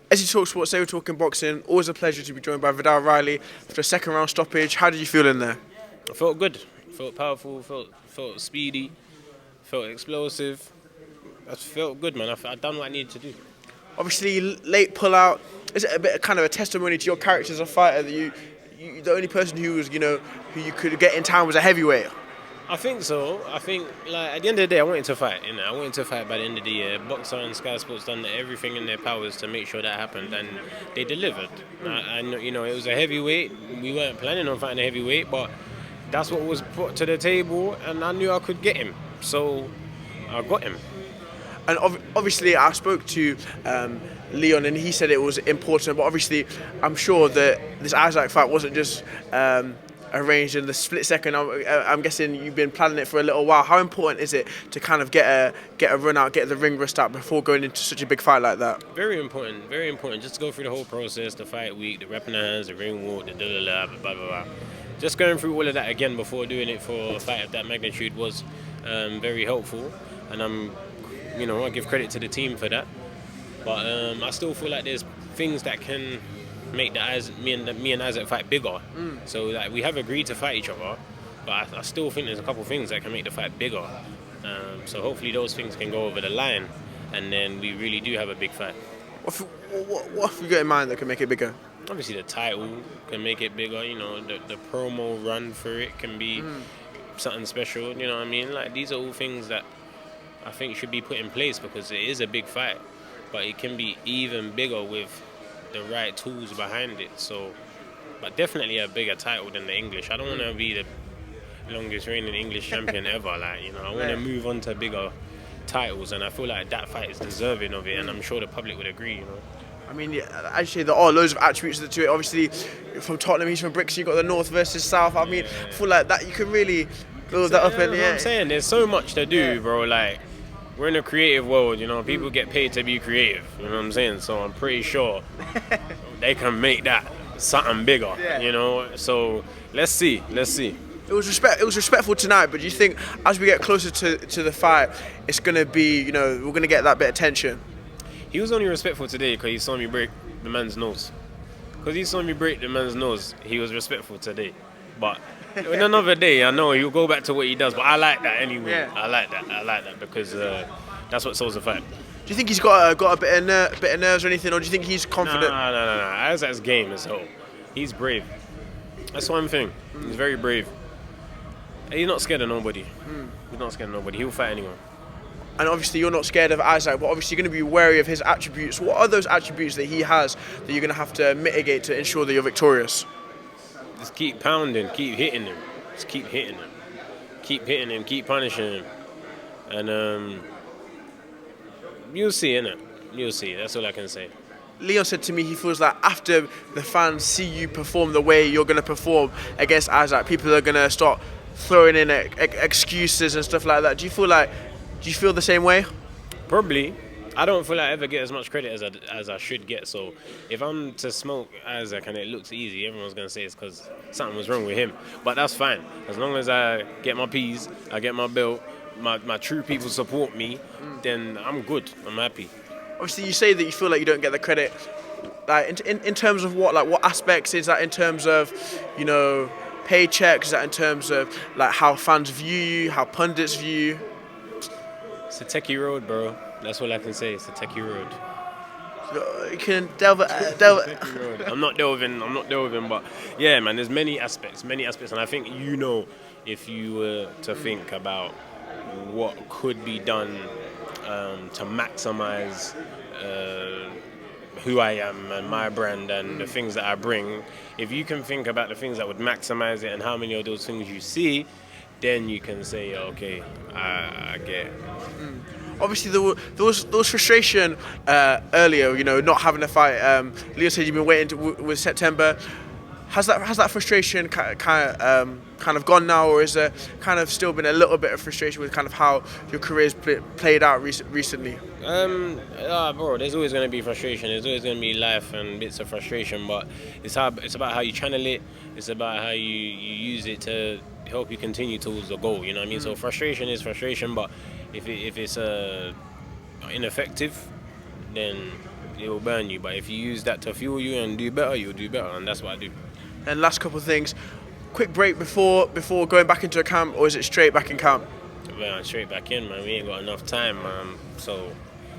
As you talk sports, they were talking boxing. Always a pleasure to be joined by Viddal Riley after a second round stoppage. How did you feel in there? I felt good. Felt powerful. Felt speedy. Felt explosive. I felt good, man. I done what I needed to do. Obviously, late pullout. Is it a bit kind of a testimony to your character as a fighter that you the only person who was, who you could get in time was a heavyweight? I think so. I think, like, at the end of the day, I wanted to fight. I wanted to fight by the end of the year. Boxer and Sky Sports done everything in their powers to make sure that happened, and they delivered. And it was a heavyweight. We weren't planning on fighting a heavyweight, but that's what was put to the table, and I knew I could get him. So I got him. And obviously, I spoke to Leon, and he said it was important. But obviously, I'm sure that this Isaac fight wasn't just arranged in the split second. I'm guessing you've been planning it for a little while. How important is it to kind of get a run out, get the ring rust out before going into such a big fight like that? Very important, very important. Just to go through the whole process, the fight week, the repping the hands, the ring walk, the blah, blah, blah. Just going through all of that again before doing it for a fight of that magnitude was very helpful. And I give credit to the team for that. But I still feel like there's things that can make me and Isaac fight bigger. So like, we have agreed to fight each other, but I still think there's a couple of things that can make the fight bigger. So hopefully those things can go over the line, and then we really do have a big fight. What have you got in mind that can make it bigger? Obviously the title can make it bigger. The promo run for it can be something special. You know what I mean? Like, these are all things that I think should be put in place, because it is a big fight, but it can be even bigger with the right tools behind it. So, but definitely a bigger title than the English. I don't want to be the longest reigning English champion ever. I want to move on to bigger titles, and I feel like that fight is deserving of it, and I'm sure the public would agree. I mean, yeah, actually, there are loads of attributes to it. Obviously, from Tottenham, he's from Brixton. You've got the North versus South. I mean, I feel like that you can really build that up in the air. I'm saying, there's so much to do, bro. Like, we're in a creative world, people get paid to be creative, you know what I'm saying? So I'm pretty sure they can make that something bigger, So let's see. It was respectful tonight, but do you think as we get closer to the fight, it's going to be, we're going to get that bit of tension? He was only respectful today because he saw me break the man's nose. Because he saw me break the man's nose, he was respectful today. But in another day, I know he'll go back to what he does, but I like that anyway. Yeah. I like that because that's what sells the fight. Do you think he's got a bit of nerves or anything, or do you think he's confident? No. Isaac's game as whole. He's brave. That's one thing. He's very brave. He's not scared of nobody. He's not scared of nobody. He'll fight anyone. And obviously you're not scared of Isaac, but obviously you're going to be wary of his attributes. What are those attributes that he has that you're going to have to mitigate to ensure that you're victorious? Just keep pounding, keep hitting him. Just keep hitting him. Keep hitting him, keep punishing him. And you'll see, innit? You'll see, that's all I can say. Leon said to me he feels like after the fans see you perform the way you're going to perform against Isaac, people are going to start throwing in excuses and stuff like that. Do you feel the same way? Probably. I don't feel like I ever get as much credit as I should get. So if I'm to smoke Isaac and it looks easy, everyone's going to say it's because something was wrong with him. But that's fine. As long as I get my P's, I get my belt, my true people support me, then I'm good. I'm happy. Obviously, you say that you feel like you don't get the credit. Like in terms of what aspects is that? In terms of, paychecks? Is that in terms of like how fans view you, how pundits view you? It's a techie road, bro. That's all I can say. It's a techie road. You can delve. I'm not delving, but yeah, man. There's many aspects, and I think if you were to think about what could be done to maximize who I am and my brand and the things that I bring, if you can think about the things that would maximize it and how many of those things you see, then you can say, okay, I get it. Obviously, there was frustration earlier, not having a fight. Leo said you've been waiting with September. Has that frustration kind of gone now, or is there kind of still been a little bit of frustration with kind of how your career's played out recently? Bro, there's always going to be frustration. There's always going to be life and bits of frustration, but it's about how you channel it. It's about how you use it to help you continue towards the goal. You know what I mean? So frustration is frustration, but if it's ineffective, then it will burn you. But if you use that to fuel you and do better, you'll do better, and that's what I do. And last couple of things, quick break before going back into a camp, or is it straight back in camp? Man, straight back in, man. We ain't got enough time, so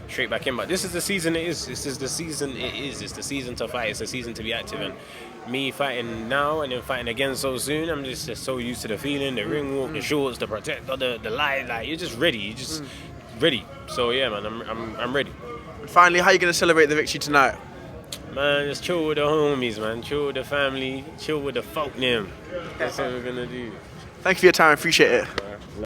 straight back in. But this is the season it is. This is the season it is. It's the season to fight. It's the season to be active. And me fighting now and then fighting again so soon, I'm just so used to the feeling, the ring walk, the shorts, the protector, the light. Like, you're just ready. You're just ready. So yeah, man, I'm ready. And finally, how are you going to celebrate the victory tonight? Man, just chill with the homies, man. Chill with the family. Chill with the folk name. That's what we're gonna do. Thank you for your time. Appreciate it.